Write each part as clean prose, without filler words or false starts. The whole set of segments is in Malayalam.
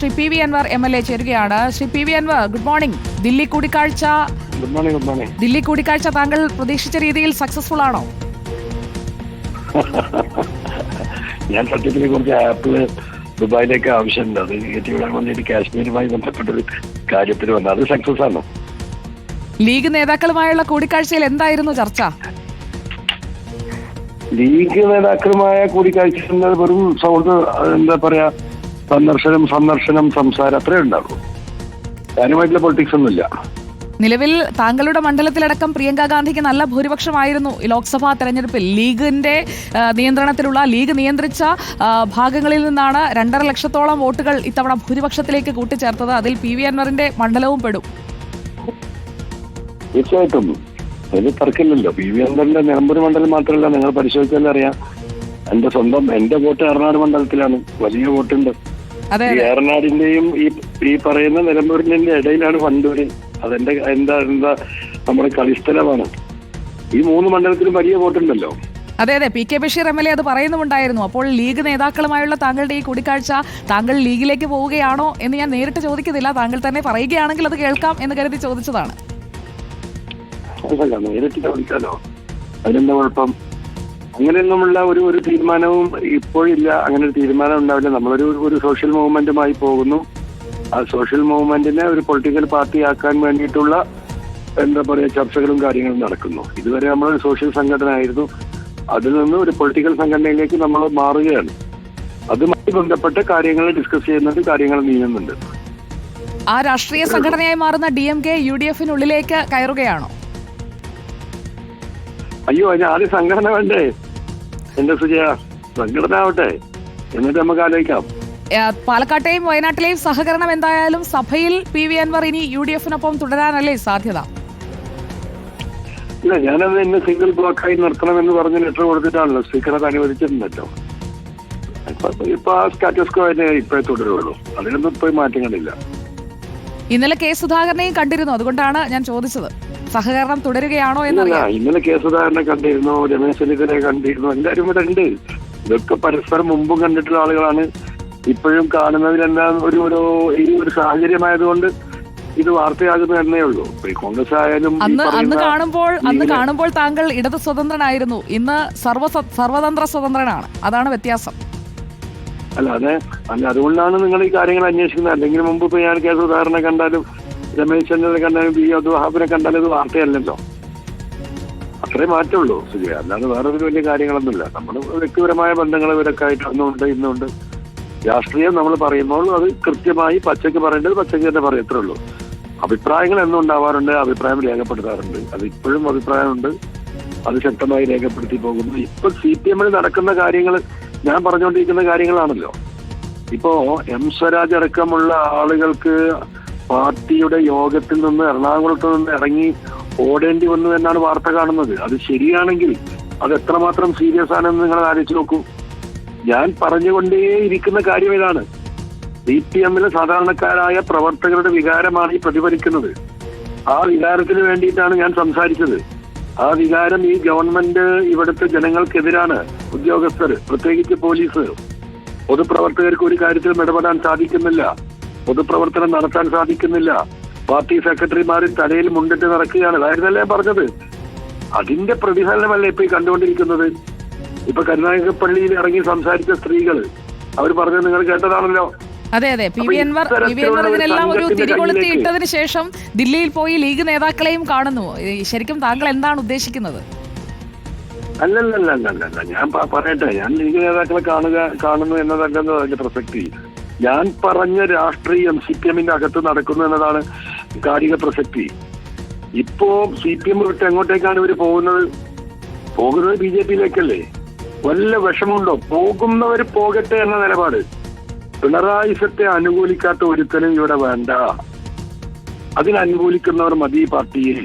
Shri P V Anvar MLA ചേരുകയാണ്. Shri P V Anvar, good morning. Delhi കൂടിക്കാഴ്ച താങ്കൾ പ്രതീക്ഷിച്ച രീതിയിൽ സക്സസ്ഫുൾ ആണോ? ഞാൻ സത്യത്തിനെ കുറിച്ച് ആപ്പിള് ദുബായിലേക്ക് ആവശ്യമുണ്ട്. അത് വിടാൻ വേണ്ടിയിട്ട് കാശ്മീരുമായി ബന്ധപ്പെട്ടൊരു കാര്യത്തിൽ വന്നത് അത് സക്സസ് ആണ്. ലീഗ് നേതാക്കളുമായുള്ള കൂടിക്കാഴ്ചയിൽ എന്തായിരുന്നു ചർച്ച? ലീഗ് നേതാക്കളുമായ കൂടിക്കാഴ്ച എന്നത് വെറും സൗഹൃദ എന്താ പറയാ സന്ദർശനം സംസാരം അത്രേ ഉണ്ടാകും. കാര്യമായിട്ടുള്ള പൊളിറ്റിക്സ് ഒന്നുമില്ല. നിലവിൽ താങ്കളുടെ മണ്ഡലത്തിലടക്കം പ്രിയങ്ക ഗാന്ധിക്ക് നല്ല ഭൂരിപക്ഷമായിരുന്നു ലോക്സഭാ തെരഞ്ഞെടുപ്പിൽ. ലീഗിന്റെ നിയന്ത്രണത്തിലുള്ള ലീഗ് നിയന്ത്രിച്ച ഭാഗങ്ങളിൽ നിന്നാണ് 2.5 ലക്ഷത്തോളം വോട്ടുകൾ ഇത്തവണ ഭൂരിപക്ഷത്തിലേക്ക് കൂട്ടിച്ചേർത്തത്. അതിൽ പി വി അൻവറിന്റെ മണ്ഡലവും പെടും. തീർച്ചയായിട്ടും അതിന് തർക്കമില്ലല്ലോ. പി വി അൻവറിന്റെ നിലമ്പൂർ മണ്ഡലം മാത്രമല്ല, നിങ്ങൾ പരിശോധിച്ചാൽ അറിയാം. എന്റെ വോട്ട് ഏറനാട് മണ്ഡലത്തിലാണ്. വലിയ വോട്ടുണ്ട്. ഏറനാടിന്റെയും ഈ പറയുന്ന നിലമ്പൂരിന്റെ ഇടയിലാണ് വണ്ടൂര്. അതെന്റെ എന്താ നമ്മുടെ കളിസ്ഥലമാണ്. ഈ 3 മണ്ഡലത്തിലും വലിയ വോട്ടുണ്ടല്ലോ. അതെ, PK ബഷീർ MLA അത് പറയുന്നുണ്ടായിരുന്നു. അപ്പോൾ ലീഗ് നേതാക്കളുമായുള്ള താങ്കളുടെ ഈ കൂടിക്കാഴ്ച, താങ്കൾ ലീഗിലേക്ക് പോവുകയാണോ എന്ന് ഞാൻ നേരിട്ട് ചോദിക്കുന്നില്ല. താങ്കൾ തന്നെ പറയുകയാണെങ്കിൽ അത് കേൾക്കാം എന്ന് കരുതി ചോദിച്ചതാണ്. അതല്ല, നേരിട്ട് ചോദിക്കാലോ, അതിനെന്താ കുഴപ്പം? അങ്ങനെയൊന്നുമുള്ള ഒരു തീരുമാനവും ഇപ്പോഴില്ല. അങ്ങനെ ഒരു തീരുമാനം ഉണ്ടാവില്ല. നമ്മളൊരു സോഷ്യൽ മൂവ്മെന്റുമായി പോകുന്നു. ആ സോഷ്യൽ മൂവ്മെന്റിനെ ഒരു പൊളിറ്റിക്കൽ പാർട്ടി ആക്കാൻ വേണ്ടിയിട്ടുള്ള എന്താ പറയുക ചർച്ചകളും കാര്യങ്ങളും നടക്കുന്നു. ഇതുവരെ നമ്മളൊരു സോഷ്യൽ സംഘടന ആയിരുന്നു. അതിൽ നിന്ന് ഒരു പൊളിറ്റിക്കൽ സംഘടനയിലേക്ക് നമ്മൾ മാറുകയാണ്. അതുമായി ബന്ധപ്പെട്ട കാര്യങ്ങൾ ഡിസ്കസ് ചെയ്യുന്നുണ്ട്, കാര്യങ്ങൾ നീങ്ങുന്നുണ്ട്. ആ രാഷ്ട്രീയ സംഘടനയായി മാറുന്ന DMK UDF-നുള്ളിലേക്ക് കയറുകയാണോ? അയ്യോ, അതിന് ആദ്യം സംഘടന വേണ്ടേ? എന്റെ സുജയ, സംഘടന ആവട്ടെ, എന്നിട്ട് നമുക്ക് ആലോചിക്കാം. പാലക്കാട്ടെയും വയനാട്ടിലെയും സഹകരണം എന്തായാലും സഭയിൽ പി വി അൻവർ ഇനി UDF-നൊപ്പം തുടരാനല്ലേ സാധ്യത? ഇല്ല, ഞാനത് എന്നെ സിംഗിൾ ബ്ലോക്കായി നിർത്തണമെന്ന് പറഞ്ഞ് ലെറ്റർ കൊടുത്തിട്ടാണല്ലോ. സ്പീക്കർ അത് അനുവദിച്ചിട്ടുണ്ടല്ലോ. ഇപ്പൊ ആ സ്റ്റാറ്റസ് കോ തന്നെ ഇപ്പോഴേ തുടരുള്ളൂ. അതിനൊന്നും ഇപ്പൊ മാറ്റങ്ങളില്ല. ഇന്നലെ കെ സുധാകരനെയും കണ്ടിരുന്നു, അതുകൊണ്ടാണ് ഞാൻ ചോദിച്ചത്. സഹകരണം തുടരുകയാണോ എന്നറിയാം. ഇന്നലെ കെ സുധാകരനെ കണ്ടിരുന്നു, രമേശ് ചെന്നിത്തലയെ കണ്ടിരുന്നു. എല്ലാവരും ഇവിടെ ഉണ്ട്. ഇതൊക്കെ പരസ്പരം മുമ്പും കണ്ടിട്ടുള്ള ആളുകളാണ്. ഇപ്പോഴും കാണുന്നതിലെല്ലാം ഒരു സാഹചര്യമായതുകൊണ്ട് ഇത് വാർത്തയാകുന്നത് തന്നേ ഉള്ളൂ. കോൺഗ്രസ് ആയാലും അന്ന് കാണുമ്പോൾ താങ്കൾ ഇടത് സ്വതന്ത്രനായിരുന്നു. ഇന്ന് സർവതന്ത്ര സ്വതന്ത്രനാണ്. അതാണ് വ്യത്യാസം. അല്ല, അതുകൊണ്ടാണ് നിങ്ങൾ ഈ കാര്യങ്ങൾ അന്വേഷിക്കുന്നത്. അല്ലെങ്കിൽ മുമ്പ് ഇപ്പൊ ഞാൻ കെ സുധാകരനെ കണ്ടാലും രമേശ് ചെന്നിത്തല കണ്ടാലും പി അബ്ദുൽ വഹാബിനെ കണ്ടാലും ഇത് വാർത്തയല്ലല്ലോ. അത്രേ മാറ്റമുള്ളൂ സുജയ. അല്ലാതെ വേറൊരു വലിയ കാര്യങ്ങളൊന്നുമില്ല. നമ്മൾ വ്യക്തിപരമായ ബന്ധങ്ങൾ ഇവരൊക്കെ ആയിട്ട് ഇന്നുണ്ട്. രാഷ്ട്രീയം നമ്മൾ പറയുമ്പോൾ അത് കൃത്യമായി പച്ചയ്ക്ക് പറയേണ്ടത് പച്ചയ്ക്ക് തന്നെ പറയത്തുള്ളൂ. അഭിപ്രായങ്ങൾ എന്നും ഉണ്ടാവാറുണ്ട്, അഭിപ്രായം രേഖപ്പെടുത്താറുണ്ട്. അത് ഇപ്പോഴും അഭിപ്രായമുണ്ട്, അത് ശക്തമായി രേഖപ്പെടുത്തി പോകുന്നു. ഇപ്പൊ CPM നടക്കുന്ന കാര്യങ്ങൾ ഞാൻ പറഞ്ഞുകൊണ്ടിരിക്കുന്ന കാര്യങ്ങളാണല്ലോ. ഇപ്പോ M സ്വരാജ് അടക്കമുള്ള ആളുകൾക്ക് പാർട്ടിയുടെ യോഗത്തിൽ നിന്ന് എറണാകുളത്ത് നിന്ന് ഇറങ്ങി ഓടേണ്ടി വന്നു എന്നാണ് വാർത്ത കാണുന്നത്. അത് ശരിയാണെങ്കിൽ അത് എത്രമാത്രം സീരിയസ് ആണെന്ന് നിങ്ങൾ ആലോചിച്ച് നോക്കൂ. ഞാൻ പറഞ്ഞുകൊണ്ടേയിരിക്കുന്ന കാര്യം ഇതാണ്. CPM സാധാരണക്കാരായ പ്രവർത്തകരുടെ വികാരമാണ് ഈ പ്രതിഫലിക്കുന്നത്. ആ വികാരത്തിന് വേണ്ടിയിട്ടാണ് ഞാൻ സംസാരിച്ചത്. ആ വികാരം ഈ ഗവൺമെന്റ് ഇവിടുത്തെ ജനങ്ങൾക്കെതിരാണ്. ഉദ്യോഗസ്ഥർ, പ്രത്യേകിച്ച് പോലീസ്, പൊതുപ്രവർത്തകർക്ക് ഒരു കാര്യത്തിലും ഇടപെടാൻ സാധിക്കുന്നില്ല, പൊതുപ്രവർത്തനം നടത്താൻ സാധിക്കുന്നില്ല. പാർട്ടി സെക്രട്ടറിമാർ തലയിൽ മുണ്ടിട്ട് നടക്കുകയാണ്. അതായിരുന്നല്ലേ പറഞ്ഞത്. അതിന്റെ പ്രതിഫലനമല്ലേ ഇപ്പൊ ഈ കണ്ടുകൊണ്ടിരിക്കുന്നത്. ഇപ്പൊ കരുനാഗപ്പള്ളിയിൽ ഇറങ്ങി സംസാരിച്ച സ്ത്രീകൾ അവർ പറഞ്ഞത് നിങ്ങൾ കേട്ടതാണല്ലോ. അതെ, പി വി അൻവർ ഇതിനെല്ലാം ഒരു തിരികൊളുത്തിയിട്ടതിന് ശേഷം ദില്ലിയിൽ പോയി ലീഗ് നേതാക്കളെയും കാണുന്നു. ശരിക്കും താങ്കൾ എന്താണ് ഉദ്ദേശിക്കുന്നത്? അല്ലല്ല, ഞാൻ പറയട്ടെ. ഞാൻ ലീഗ് നേതാക്കളെ കാണുന്നു എന്നതല്ലെന്നോ അതിന്റെ പ്രസക്തി. ഞാൻ പറഞ്ഞ രാഷ്ട്രീയം CPM അകത്ത് നടക്കുന്നു എന്നതാണ് കാലിക പ്രസക്തി. ഇപ്പോ CPM വിട്ട് എങ്ങോട്ടേക്കാണ് ഇവര് പോകുന്നത്? BJP-യിലേക്കല്ലേ? വല്ല വിഷമുണ്ടോ? പോകുന്നവർ പോകട്ടെ എന്ന നിലപാട്. പിണറായിസത്തെ അനുകൂലിക്കാത്ത ഒരുത്തനും ഇവിടെ വേണ്ട. അതിനനുകൂലിക്കുന്നവർ മതി പാർട്ടിയിൽ.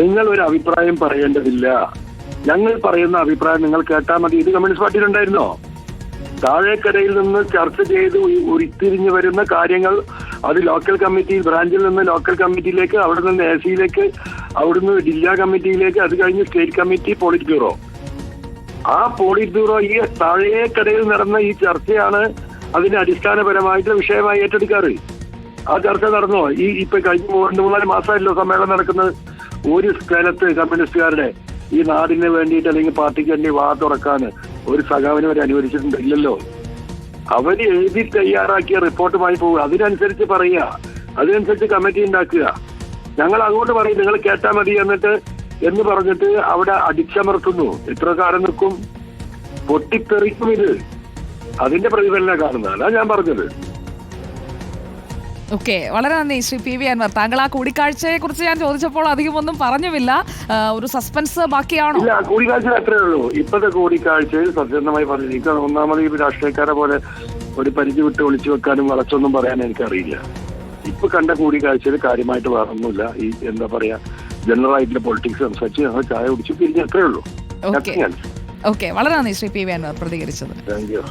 നിങ്ങൾ ഒരു അഭിപ്രായം പറയേണ്ടതില്ല. ഞങ്ങൾ പറയുന്ന അഭിപ്രായം നിങ്ങൾ കേട്ടാൽ മതി. ഇത് കമ്മ്യൂണിസ്റ്റ് പാർട്ടിയിലുണ്ടായിരുന്നോ? താഴേക്കരയിൽ നിന്ന് ചർച്ച ചെയ്ത് ഉരുത്തിരിഞ്ഞു വരുന്ന കാര്യങ്ങൾ അത് ലോക്കൽ കമ്മിറ്റി, ബ്രാഞ്ചിൽ നിന്ന് ലോക്കൽ കമ്മിറ്റിയിലേക്ക്, അവിടെ നിന്ന് AC-യിലേക്ക്, അവിടുന്ന് ജില്ലാ കമ്മിറ്റിയിലേക്ക്, അത് കഴിഞ്ഞ് സ്റ്റേറ്റ് കമ്മിറ്റി, പോളിറ്റ് ബ്യൂറോ. ആ പോളിറ്റ് ബ്യൂറോ ഈ താഴേക്കരയിൽ നടന്ന ഈ ചർച്ചയാണ് അതിനെ അടിസ്ഥാനപരമായിട്ടുള്ള വിഷയമായി ഏറ്റെടുക്കാറ്. ആ ചർച്ച നടന്നോ? ഇപ്പൊ കഴിഞ്ഞ 3-4 മാസമായല്ലോ സമ്മേളനം നടക്കുന്നത്. ഒരു സ്ഥലത്ത് കമ്മ്യൂണിസ്റ്റുകാരുടെ ഈ നാടിന് വേണ്ടിയിട്ട് അല്ലെങ്കിൽ പാർട്ടിക്ക് വേണ്ടി വാ തുറക്കാൻ ഒരു സഖാവിനെ വരെ അനുവദിച്ചിട്ടുണ്ട്? ഇല്ലല്ലോ. അവര് എഴുതി തയ്യാറാക്കിയ റിപ്പോർട്ടുമായി പോവുക, അതിനനുസരിച്ച് പറയുക, അതിനനുസരിച്ച് കമ്മിറ്റി ഉണ്ടാക്കുക. ഞങ്ങൾ അതുകൊണ്ട് പറയും നിങ്ങൾ കേട്ടാ മതി എന്ന് പറഞ്ഞിട്ട് അവിടെ അടിച്ചമർത്തുന്നു. എത്ര കാലം നിൽക്കും? പൊട്ടിത്തെറിക്കും ഇത്. അതിന്റെ പ്രതിഫലനം കാണുന്നത്. അതാ ഞാൻ പറഞ്ഞത്. ഓക്കെ, വളരെ നന്ദി ശ്രീ പി വി അൻവർ. താങ്കൾ ആ കൂടിക്കാഴ്ചയെ കുറിച്ച് ഞാൻ ചോദിച്ചപ്പോൾ അധികം ഒന്നും പറഞ്ഞുമില്ല. ഒരു സസ്പെൻസ് ബാക്കിയാണോ? ഇല്ല, കൂടിക്കാഴ്ച അത്രേ ഉള്ളൂ. ഇപ്പോഴത്തെ കൂടിക്കാഴ്ചയിൽ സത്യസന്ധമായി പറഞ്ഞിരിക്കുക. ഒന്നാമത് ഈ രാഷ്ട്രീയക്കാരെ പോലെ ഒരു പരിധി വിട്ട് ഒളിച്ചു വെക്കാനും വളച്ചൊന്നും പറയാൻ എനിക്കറിയില്ല. ഇപ്പൊ കണ്ട കൂടിക്കാഴ്ചയിൽ കാര്യമായിട്ട് വേറൊന്നുമില്ല. ഈ എന്താ പറയാ, ജനറൽ ആയിട്ടുള്ള പൊളിറ്റിക്സ് സംസാരിച്ച് ഞങ്ങൾ ചായ കുടിച്ച് പിരിഞ്ഞ് അത്രേ ഉള്ളൂ. ഓക്കെ, വളരെ നന്ദി ശ്രീ പി വി അൻവർ പ്രതികരിച്ചത്. Thank you.